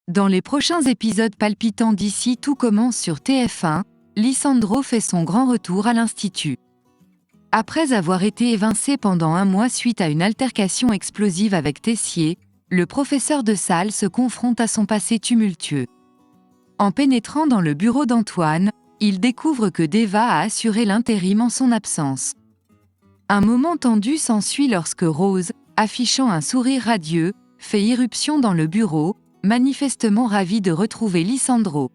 Dans les prochains épisodes palpitants d'ici tout commence sur TF1, Lisandro fait son grand retour à l'Institut. Après avoir été évincé pendant 1 mois suite à une altercation explosive avec Tessier, le professeur de salle se confronte à son passé tumultueux. En pénétrant dans le bureau d'Antoine, il découvre que Deva a assuré l'intérim en son absence. Un moment tendu s'ensuit lorsque Rose, affichant un sourire radieux, fait irruption dans le bureau, manifestement ravie de retrouver Lisandro.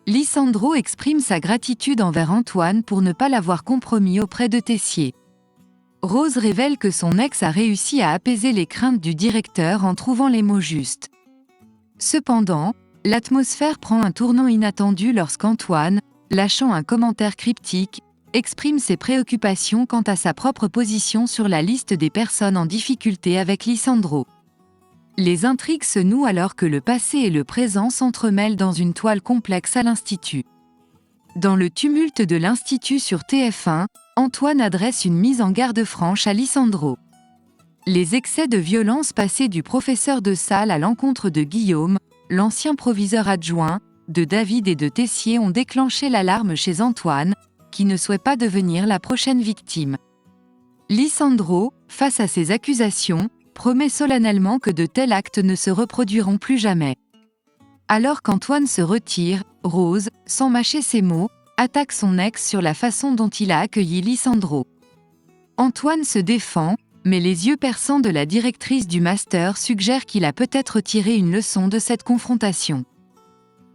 Lisandro exprime sa gratitude envers Antoine pour ne pas l'avoir compromis auprès de Tessier. Rose révèle que son ex a réussi à apaiser les craintes du directeur en trouvant les mots justes. Cependant, l'atmosphère prend un tournant inattendu lorsqu'Antoine, lâchant un commentaire cryptique, exprime ses préoccupations quant à sa propre position sur la liste des personnes en difficulté avec Lisandro. Les intrigues se nouent alors que le passé et le présent s'entremêlent dans une toile complexe à l'Institut. Dans le tumulte de l'Institut sur TF1, Antoine adresse une mise en garde franche à Lisandro. Les excès de violence passés du professeur de salle à l'encontre de Guillaume, l'ancien proviseur adjoint, de David et de Tessier ont déclenché l'alarme chez Antoine, qui ne souhaite pas devenir la prochaine victime. Lisandro, face à ces accusations, promet solennellement que de tels actes ne se reproduiront plus jamais. Alors qu'Antoine se retire, Rose, sans mâcher ses mots, attaque son ex sur la façon dont il a accueilli Lisandro. Antoine se défend, mais les yeux perçants de la directrice du master suggèrent qu'il a peut-être tiré une leçon de cette confrontation.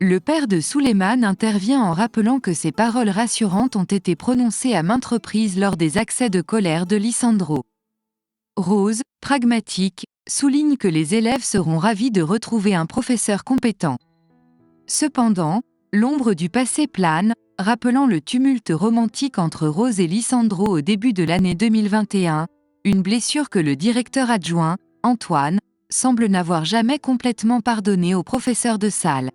Le père de Souleymane intervient en rappelant que ces paroles rassurantes ont été prononcées à maintes reprises lors des accès de colère de Lisandro. Rose, pragmatique, souligne que les élèves seront ravis de retrouver un professeur compétent. Cependant, l'ombre du passé plane, rappelant le tumulte romantique entre Rose et Lisandro au début de l'année 2021, une blessure que le directeur adjoint, Antoine, semble n'avoir jamais complètement pardonnée au professeur de salle.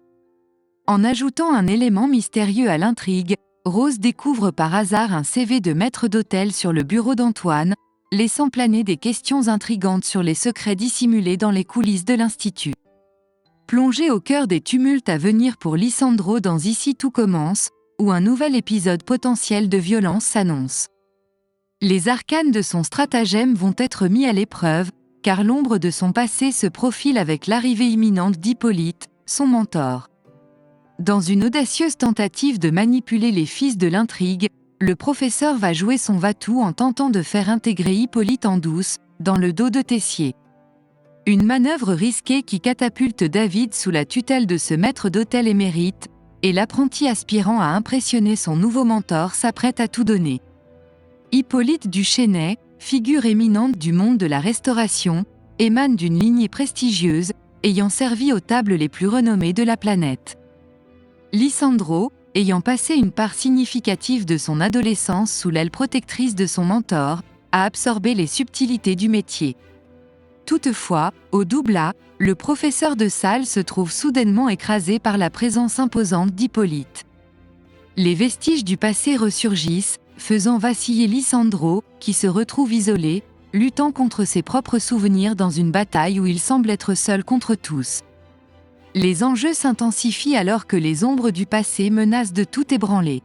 En ajoutant un élément mystérieux à l'intrigue, Rose découvre par hasard un CV de maître d'hôtel sur le bureau d'Antoine, laissant planer des questions intrigantes sur les secrets dissimulés dans les coulisses de l'Institut. Plongé au cœur des tumultes à venir pour Lisandro dans Ici tout commence, où un nouvel épisode potentiel de violence s'annonce. Les arcanes de son stratagème vont être mis à l'épreuve, car l'ombre de son passé se profile avec l'arrivée imminente d'Hippolyte, son mentor. Dans une audacieuse tentative de manipuler les fils de l'intrigue, le professeur va jouer son va-tout en tentant de faire intégrer Hippolyte en douce, dans le dos de Tessier. Une manœuvre risquée qui catapulte David sous la tutelle de ce maître d'hôtel émérite, et l'apprenti aspirant à impressionner son nouveau mentor s'apprête à tout donner. Hippolyte Duchesnay, figure éminente du monde de la restauration, émane d'une lignée prestigieuse, ayant servi aux tables les plus renommées de la planète. Lisandro, ayant passé une part significative de son adolescence sous l'aile protectrice de son mentor, a absorbé les subtilités du métier. Toutefois, au double A, le professeur de salle se trouve soudainement écrasé par la présence imposante d'Hippolyte. Les vestiges du passé ressurgissent, faisant vaciller Lisandro, qui se retrouve isolé, luttant contre ses propres souvenirs dans une bataille où il semble être seul contre tous. Les enjeux s'intensifient alors que les ombres du passé menacent de tout ébranler.